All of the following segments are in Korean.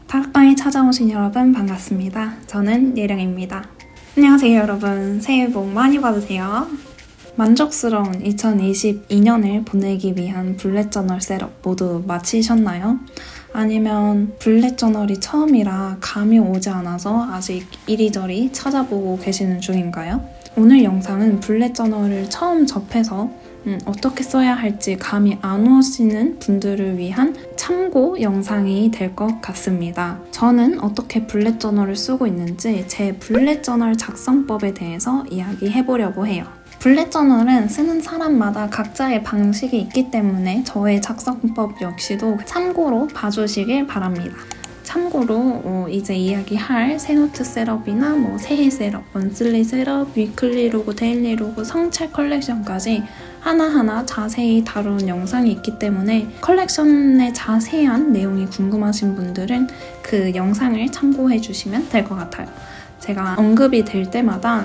다락방에 찾아오신 여러분 반갑습니다. 저는 예령입니다. 안녕하세요 여러분. 새해 복 많이 받으세요. 만족스러운 2022년을 보내기 위한 블랙 저널 셋업 모두 마치셨나요? 아니면 블랙 저널이 처음이라 감이 오지 않아서 아직 이리저리 찾아보고 계시는 중인가요? 오늘 영상은 블랙 저널을 처음 접해서 어떻게 써야 할지 감이 안 오시는 분들을 위한 참고 영상이 될 것 같습니다. 저는 어떻게 블랙 저널을 쓰고 있는지 제 블랙 저널 작성법에 대해서 이야기해보려고 해요. 블랙 저널은 쓰는 사람마다 각자의 방식이 있기 때문에 저의 작성법 역시도 참고로 봐주시길 바랍니다. 참고로 이제 이야기할 새노트 셋업이나 새해 셋업, 먼슬리 셋업, 위클리 로그, 데일리 로그, 성찰 컬렉션까지 하나하나 자세히 다룬 영상이 있기 때문에 컬렉션의 자세한 내용이 궁금하신 분들은 그 영상을 참고해 주시면 될 것 같아요. 제가 언급이 될 때마다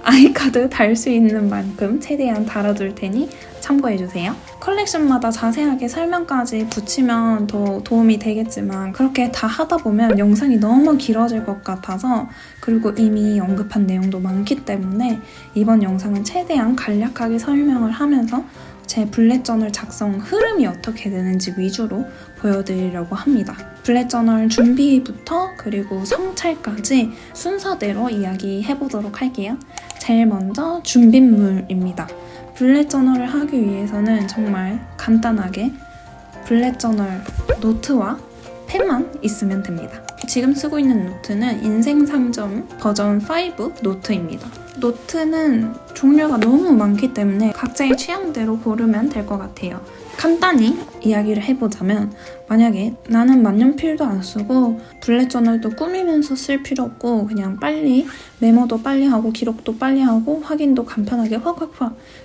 아이카드 달 수 있는 만큼 최대한 달아둘 테니 참고해주세요. 컬렉션마다 자세하게 설명까지 붙이면 더 도움이 되겠지만 그렇게 다 하다 보면 영상이 너무 길어질 것 같아서, 그리고 이미 언급한 내용도 많기 때문에 이번 영상은 최대한 간략하게 설명을 하면서 제 블랙 저널 작성 흐름이 어떻게 되는지 위주로 보여드리려고 합니다. 블랙 저널 준비부터 그리고 성찰까지 순서대로 이야기해보도록 할게요. 제일 먼저 준비물입니다. 블랙 저널을 하기 위해서는 정말 간단하게 블랙 저널 노트와 펜만 있으면 됩니다. 지금 쓰고 있는 노트는 인생상점 버전 5 노트입니다. 노트는 종류가 너무 많기 때문에 각자의 취향대로 고르면 될 것 같아요. 간단히 이야기를 해보자면, 만약에 나는 만년필도 안 쓰고 블랙 저널도 꾸미면서 쓸 필요 없고 그냥 빨리 메모도 빨리 하고 기록도 빨리 하고 확인도 간편하게 확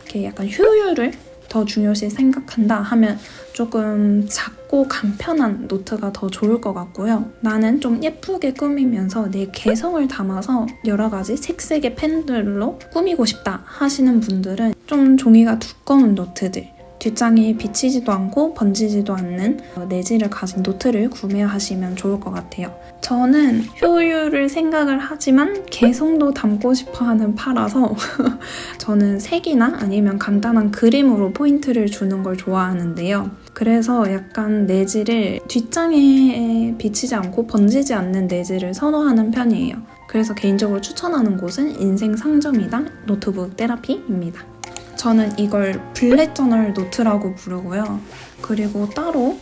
이렇게 약간 효율을 더 중요시 생각한다 하면 조금 작고 간편한 노트가 더 좋을 것 같고요. 나는 좀 예쁘게 꾸미면서 내 개성을 담아서 여러 가지 색색의 펜들로 꾸미고 싶다 하시는 분들은 좀 종이가 두꺼운 노트들, 뒷장이 비치지도 않고 번지지도 않는 내지를 가진 노트를 구매하시면 좋을 것 같아요. 저는 효율을 생각을 하지만 개성도 담고 싶어하는 파라서 저는 색이나 아니면 간단한 그림으로 포인트를 주는 걸 좋아하는데요. 그래서 약간 내지를 뒷장에 비치지 않고 번지지 않는 내지를 선호하는 편이에요. 그래서 개인적으로 추천하는 곳은 인생상점이랑 노트북 테라피입니다. 저는 이걸 블랙 저널 노트라고 부르고요. 그리고 따로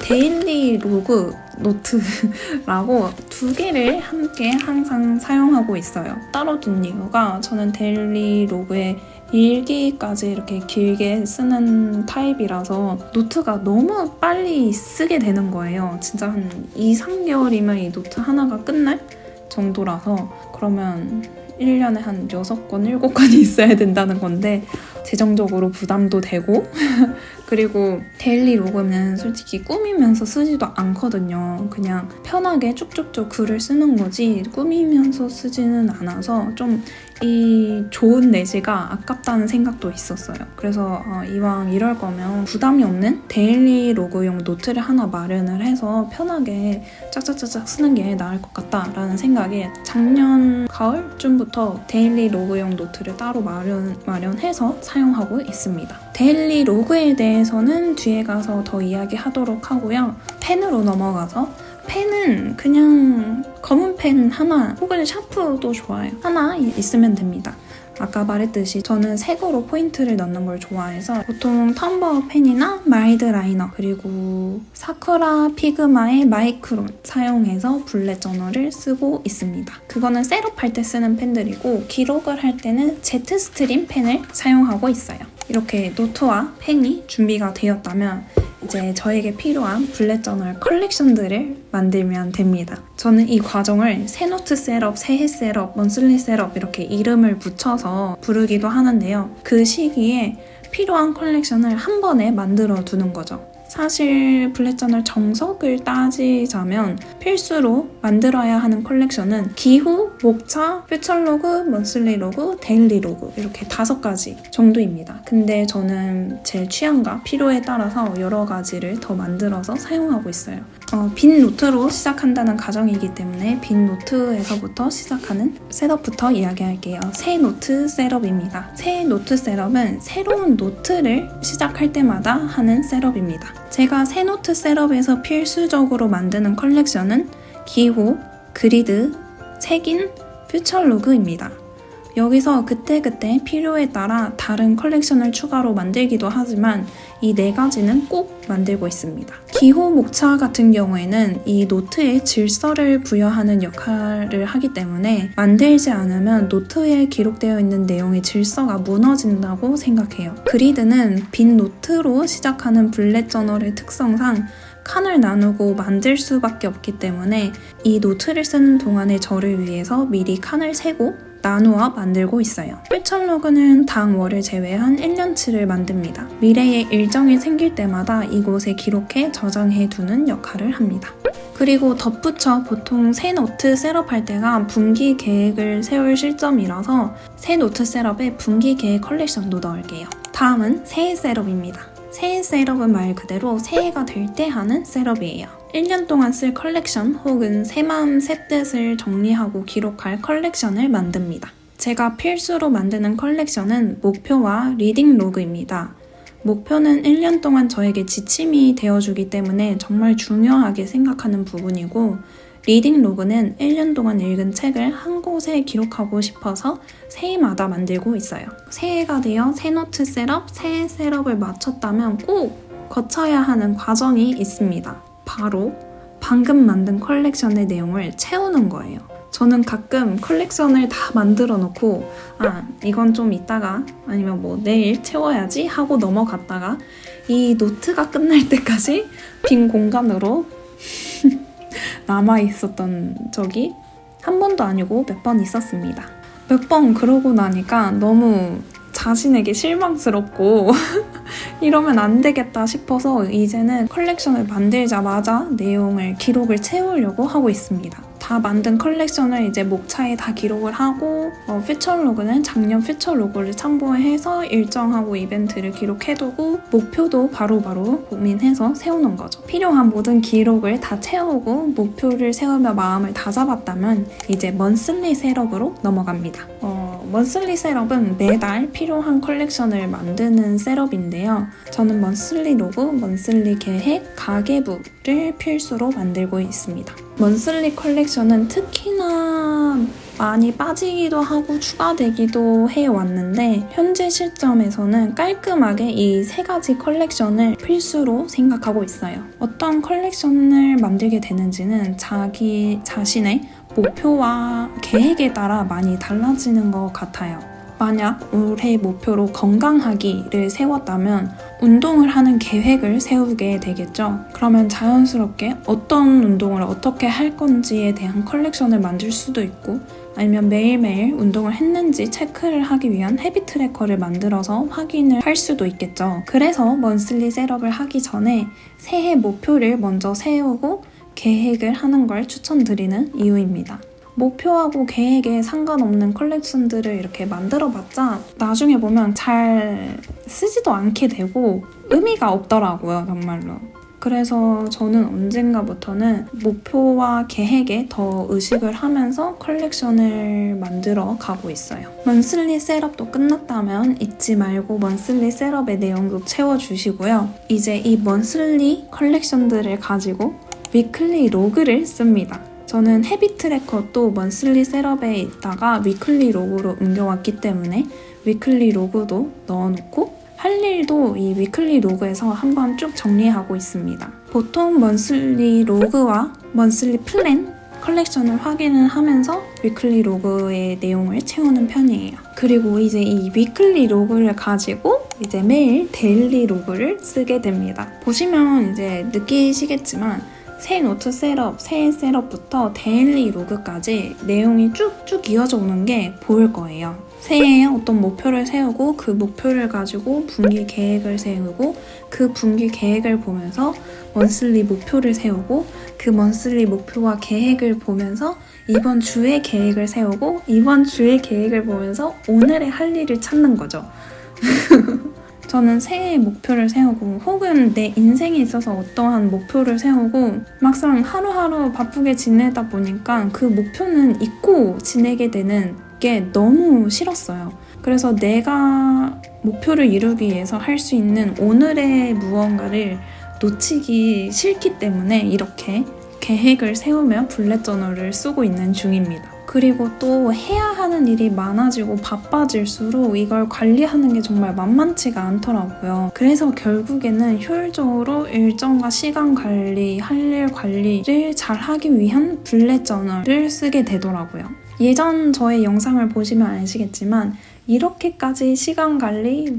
데일리 로그 노트라고 두 개를 함께 항상 사용하고 있어요. 따로 둔 이유가, 저는 데일리 로그에 일기까지 이렇게 길게 쓰는 타입이라서 노트가 너무 빨리 쓰게 되는 거예요. 진짜 한 2-3개월이면 이 노트 하나가 끝날 정도라서, 그러면 1년에 한 6권, 7권이 있어야 된다는 건데 재정적으로 부담도 되고 그리고 데일리 로그는 솔직히 꾸미면서 쓰지도 않거든요. 그냥 편하게 쭉쭉쭉 글을 쓰는 거지 꾸미면서 쓰지는 않아서 좀 이 좋은 내지가 아깝다는 생각도 있었어요. 그래서 이왕 이럴 거면 부담이 없는 데일리 로그용 노트를 하나 마련을 해서 편하게 짝짝짝짝 쓰는 게 나을 것 같다라는 생각에 작년 가을쯤부터 데일리 로그용 노트를 따로 마련해서 사용하고 있습니다. 데일리 로그에 대해서는 뒤에 가서 더 이야기하도록 하고요. 펜으로 넘어가서, 펜은 그냥 검은 펜 하나 혹은 샤프도 좋아요. 하나 있으면 됩니다. 아까 말했듯이 저는 색으로 포인트를 넣는 걸 좋아해서 보통 텀버 펜이나 마일드 라이너 그리고 사쿠라 피그마의 마이크론 사용해서 블랙 저널을 쓰고 있습니다. 그거는 셋업할 때 쓰는 펜들이고, 기록을 할 때는 제트 스트림 펜을 사용하고 있어요. 이렇게 노트와 펜이 준비가 되었다면 이제 저에게 필요한 블랙 저널 컬렉션들을 만들면 됩니다. 저는 이 과정을 새노트 셋업, 새해 셋업, 먼슬리 셋업 이렇게 이름을 붙여서 부르기도 하는데요. 그 시기에 필요한 컬렉션을 한 번에 만들어 두는 거죠. 사실 블랙 저널 정석을 따지자면 필수로 만들어야 하는 컬렉션은 기후, 목차, 퓨처 로그, 먼슬리 로그, 데일리 로그 이렇게 5가지 정도입니다. 근데 저는 제 취향과 필요에 따라서 여러 가지를 더 만들어서 사용하고 있어요. 빈 노트로 시작한다는 가정이기 때문에 빈 노트에서부터 시작하는 셋업부터 이야기할게요. 새 노트 셋업입니다. 새 노트 셋업은 새로운 노트를 시작할 때마다 하는 셋업입니다. 제가 새 노트 셋업에서 필수적으로 만드는 컬렉션은 기호, 그리드, 색인, 퓨처 로그입니다. 여기서 그때그때 필요에 따라 다른 컬렉션을 추가로 만들기도 하지만 이 4가지는 꼭 만들고 있습니다. 기호 목차 같은 경우에는 이 노트에 질서를 부여하는 역할을 하기 때문에 만들지 않으면 노트에 기록되어 있는 내용의 질서가 무너진다고 생각해요. 그리드는 빈 노트로 시작하는 블랙 저널의 특성상 칸을 나누고 만들 수밖에 없기 때문에 이 노트를 쓰는 동안에 저를 위해서 미리 칸을 세고 나누어 만들고 있어요. 퓨처 로그는 당 월을 제외한 1년치를 만듭니다. 미래에 일정이 생길 때마다 이곳에 기록해 저장해 두는 역할을 합니다. 그리고 덧붙여 보통 새 노트 셋업할 때가 분기 계획을 세울 시점이라서 새 노트 셋업에 분기 계획 컬렉션도 넣을게요. 다음은 새해 셋업입니다. 새해 셋업은 말 그대로 새해가 될 때 하는 셋업이에요. 1년 동안 쓸 컬렉션 혹은 새 마음 새 뜻을 정리하고 기록할 컬렉션을 만듭니다. 제가 필수로 만드는 컬렉션은 목표와 리딩 로그입니다. 목표는 1년 동안 저에게 지침이 되어주기 때문에 정말 중요하게 생각하는 부분이고 리딩 로그는 1년 동안 읽은 책을 한 곳에 기록하고 싶어서 새해마다 만들고 있어요. 새해가 되어 새 노트 셋업, 새해 셋업을 마쳤다면 꼭 거쳐야 하는 과정이 있습니다. 바로 방금 만든 컬렉션의 내용을 채우는 거예요. 저는 가끔 컬렉션을 다 만들어 놓고 이건 좀 이따가 아니면 뭐 내일 채워야지 하고 넘어갔다가 이 노트가 끝날 때까지 빈 공간으로 남아 있었던 적이 한 번도 아니고 몇 번 있었습니다. 몇 번 그러고 나니까 너무 자신에게 실망스럽고 이러면 안 되겠다 싶어서 이제는 컬렉션을 만들자마자 내용을 기록을 채우려고 하고 있습니다. 다 만든 컬렉션을 이제 목차에 다 기록을 하고 퓨처 로그는 작년 퓨처 로그를 참고해서 일정하고 이벤트를 기록해두고 목표도 바로바로 고민해서 세우는 거죠. 필요한 모든 기록을 다 채우고 목표를 세우며 마음을 다잡았다면 이제 먼슬리 셋업으로 넘어갑니다. 먼슬리 셋업은 매달 필요한 컬렉션을 만드는 셋업인데요. 저는 먼슬리 로그, 먼슬리 계획, 가계부를 필수로 만들고 있습니다. 먼슬리 컬렉션은 특히나 많이 빠지기도 하고 추가되기도 해왔는데 현재 시점에서는 깔끔하게 이 3가지 컬렉션을 필수로 생각하고 있어요. 어떤 컬렉션을 만들게 되는지는 자기 자신의 목표와 계획에 따라 많이 달라지는 것 같아요. 만약 올해 목표로 건강하기를 세웠다면 운동을 하는 계획을 세우게 되겠죠. 그러면 자연스럽게 어떤 운동을 어떻게 할 건지에 대한 컬렉션을 만들 수도 있고 아니면 매일매일 운동을 했는지 체크를 하기 위한 헤비 트래커를 만들어서 확인을 할 수도 있겠죠. 그래서 먼슬리 셋업을 하기 전에 새해 목표를 먼저 세우고 계획을 하는 걸 추천드리는 이유입니다. 목표하고 계획에 상관없는 컬렉션들을 이렇게 만들어봤자 나중에 보면 잘 쓰지도 않게 되고 의미가 없더라고요, 정말로. 그래서 저는 언젠가부터는 목표와 계획에 더 의식을 하면서 컬렉션을 만들어 가고 있어요. 먼슬리 셋업도 끝났다면 잊지 말고 먼슬리 셋업의 내용도 채워주시고요. 이제 이 먼슬리 컬렉션들을 가지고 위클리 로그를 씁니다. 저는 헤비 트래커도 먼슬리 셋업에 있다가 위클리 로그로 옮겨왔기 때문에 위클리 로그도 넣어놓고 할 일도 이 위클리 로그에서 한번 쭉 정리하고 있습니다. 보통 먼슬리 로그와 먼슬리 플랜 컬렉션을 확인을 하면서 위클리 로그의 내용을 채우는 편이에요. 그리고 이제 이 위클리 로그를 가지고 이제 매일 데일리 로그를 쓰게 됩니다. 보시면 이제 느끼시겠지만 새 노트 셋업, 새해 셋업부터 데일리 로그까지 내용이 쭉쭉 이어져 오는 게 보일 거예요. 새해에 어떤 목표를 세우고 그 목표를 가지고 분기 계획을 세우고 그 분기 계획을 보면서 먼슬리 목표를 세우고 그 먼슬리 목표와 계획을 보면서 이번 주의 계획을 세우고 이번 주의 계획을 보면서 오늘의 할 일을 찾는 거죠. 저는 새해의 목표를 세우고 혹은 내 인생에 있어서 어떠한 목표를 세우고 막상 하루하루 바쁘게 지내다 보니까 그 목표는 잊고 지내게 되는 게 너무 싫었어요. 그래서 내가 목표를 이루기 위해서 할 수 있는 오늘의 무언가를 놓치기 싫기 때문에 이렇게 계획을 세우며 블렛 저널을 쓰고 있는 중입니다. 그리고 또 해야 하는 일이 많아지고 바빠질수록 이걸 관리하는 게 정말 만만치가 않더라고요. 그래서 결국에는 효율적으로 일정과 시간 관리, 할 일 관리를 잘 하기 위한 블렛 저널을 쓰게 되더라고요. 예전 저의 영상을 보시면 아시겠지만 이렇게까지 시간 관리,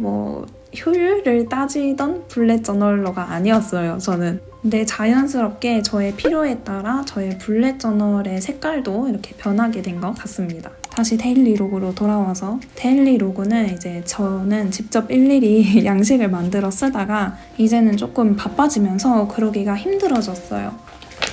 효율을 따지던 블렛 저널러가 아니었어요, 저는. 근데 자연스럽게 저의 필요에 따라 저의 블렛 저널의 색깔도 이렇게 변하게 된 것 같습니다. 다시 데일리 로그로 돌아와서 데일리 로그는 이제 저는 직접 일일이 양식을 만들어 쓰다가 이제는 조금 바빠지면서 그러기가 힘들어졌어요.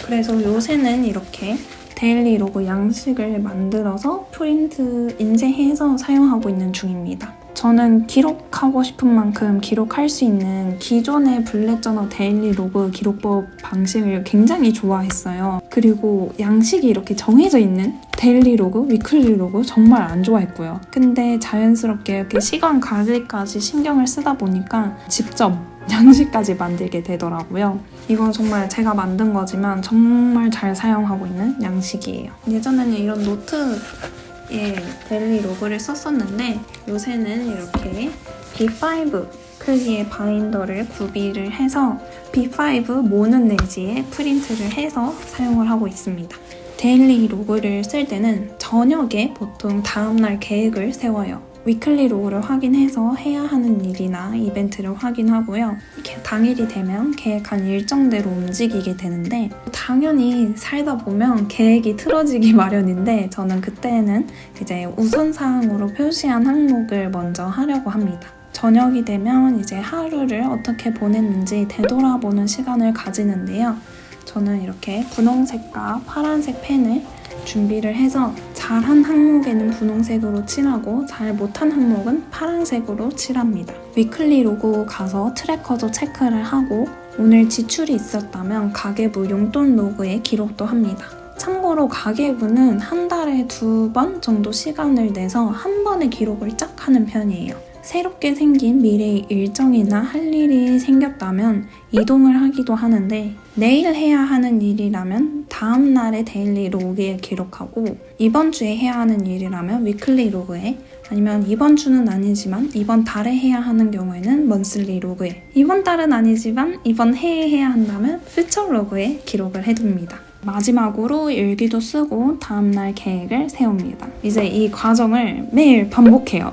그래서 요새는 이렇게 데일리 로그 양식을 만들어서 프린트 인쇄해서 사용하고 있는 중입니다. 저는 기록하고 싶은 만큼 기록할 수 있는 기존의 블렛 저널 데일리 로그 기록법 방식을 굉장히 좋아했어요. 그리고 양식이 이렇게 정해져 있는 데일리 로그, 위클리 로그 정말 안 좋아했고요. 근데 자연스럽게 이렇게 시간 관리까지 신경을 쓰다 보니까 직접 양식까지 만들게 되더라고요. 이건 정말 제가 만든 거지만 정말 잘 사용하고 있는 양식이에요. 예전에는 이런 노트에 데일리 로그를 썼었는데 요새는 이렇게 B5 크기의 바인더를 구비를 해서 B5 모는 내지에 프린트를 해서 사용을 하고 있습니다. 데일리 로그를 쓸 때는 저녁에 보통 다음날 계획을 세워요. 위클리 로그를 확인해서 해야 하는 일이나 이벤트를 확인하고요. 이렇게 당일이 되면 계획한 일정대로 움직이게 되는데 당연히 살다 보면 계획이 틀어지기 마련인데 저는 그때는 이제 우선사항으로 표시한 항목을 먼저 하려고 합니다. 저녁이 되면 이제 하루를 어떻게 보냈는지 되돌아보는 시간을 가지는데요. 저는 이렇게 분홍색과 파란색 펜을 준비를 해서 잘한 항목에는 분홍색으로 칠하고 잘 못한 항목은 파란색으로 칠합니다. 위클리 로그 가서 트래커도 체크를 하고 오늘 지출이 있었다면 가계부 용돈 로그에 기록도 합니다. 참고로 가계부는 한 달에 2번 정도 시간을 내서 한 번에 기록을 쫙 하는 편이에요. 새롭게 생긴 미래의 일정이나 할 일이 생겼다면 이동을 하기도 하는데 내일 해야 하는 일이라면 다음 날의 데일리 로그에 기록하고 이번 주에 해야 하는 일이라면 위클리 로그에 아니면 이번 주는 아니지만 이번 달에 해야 하는 경우에는 먼슬리 로그에 이번 달은 아니지만 이번 해에 해야 한다면 퓨처 로그에 기록을 해둡니다. 마지막으로 일기도 쓰고 다음날 계획을 세웁니다. 이제 이 과정을 매일 반복해요.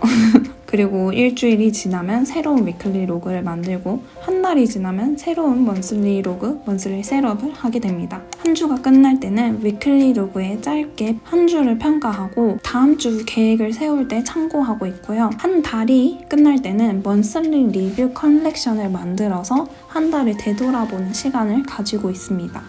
그리고 일주일이 지나면 새로운 위클리 로그를 만들고 한 달이 지나면 새로운 먼슬리 로그, 먼슬리 셋업을 하게 됩니다. 한 주가 끝날 때는 위클리 로그에 짧게 한 주를 평가하고 다음 주 계획을 세울 때 참고하고 있고요. 한 달이 끝날 때는 먼슬리 리뷰 컬렉션을 만들어서 한 달을 되돌아보는 시간을 가지고 있습니다.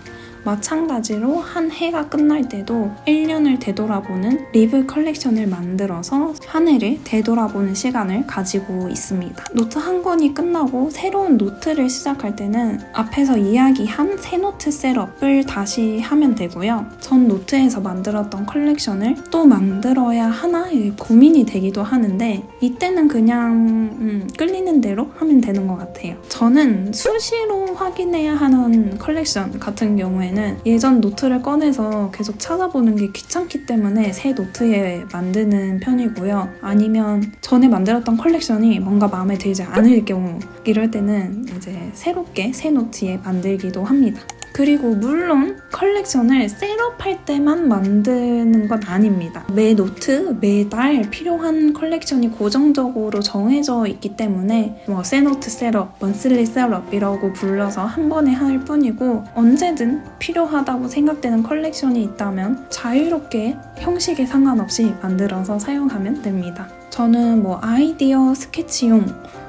마찬가지로 한 해가 끝날 때도 1년을 되돌아보는 리뷰 컬렉션을 만들어서 한 해를 되돌아보는 시간을 가지고 있습니다. 노트 한 권이 끝나고 새로운 노트를 시작할 때는 앞에서 이야기한 새 노트 셋업을 다시 하면 되고요. 전 노트에서 만들었던 컬렉션을 또 만들어야 하나 고민이 되기도 하는데 이때는 그냥 끌리는 대로 하면 되는 것 같아요. 저는 수시로 확인해야 하는 컬렉션 같은 경우에 예전 노트를 꺼내서 계속 찾아보는 게 귀찮기 때문에 새 노트에 만드는 편이고요. 아니면 전에 만들었던 컬렉션이 뭔가 마음에 들지 않을 경우 이럴 때는 이제 새롭게 새 노트에 만들기도 합니다. 그리고 물론 컬렉션을 셋업할 때만 만드는 건 아닙니다. 매 노트, 매달 필요한 컬렉션이 고정적으로 정해져 있기 때문에 새 노트 셋업, 먼슬리 셋업이라고 불러서 한 번에 할 뿐이고 언제든 필요하다고 생각되는 컬렉션이 있다면 자유롭게 형식에 상관없이 만들어서 사용하면 됩니다. 저는 뭐 아이디어 스케치용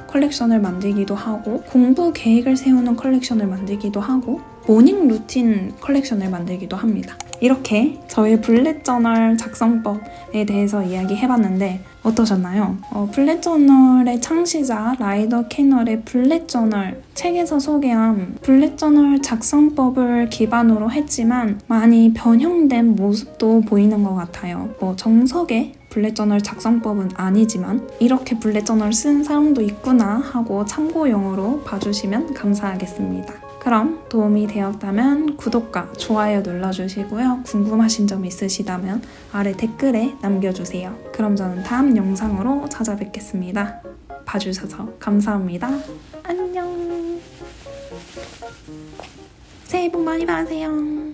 컬렉션을 만들기도 하고 공부 계획을 세우는 컬렉션을 만들기도 하고 모닝 루틴 컬렉션을 만들기도 합니다. 이렇게 저의 블렛 저널 작성법에 대해서 이야기해봤는데 어떠셨나요? 블렛 저널의 창시자 라이더 캐널의 블렛 저널 책에서 소개한 블렛 저널 작성법을 기반으로 했지만 많이 변형된 모습도 보이는 것 같아요. 정석의 블렛 저널 작성법은 아니지만 이렇게 블렛 저널 쓴 사람도 있구나 하고 참고용으로 봐주시면 감사하겠습니다. 그럼 도움이 되었다면 구독과 좋아요 눌러주시고요. 궁금하신 점 있으시다면 아래 댓글에 남겨주세요. 그럼 저는 다음 영상으로 찾아뵙겠습니다. 봐주셔서 감사합니다. 안녕. 새해 복 많이 받으세요.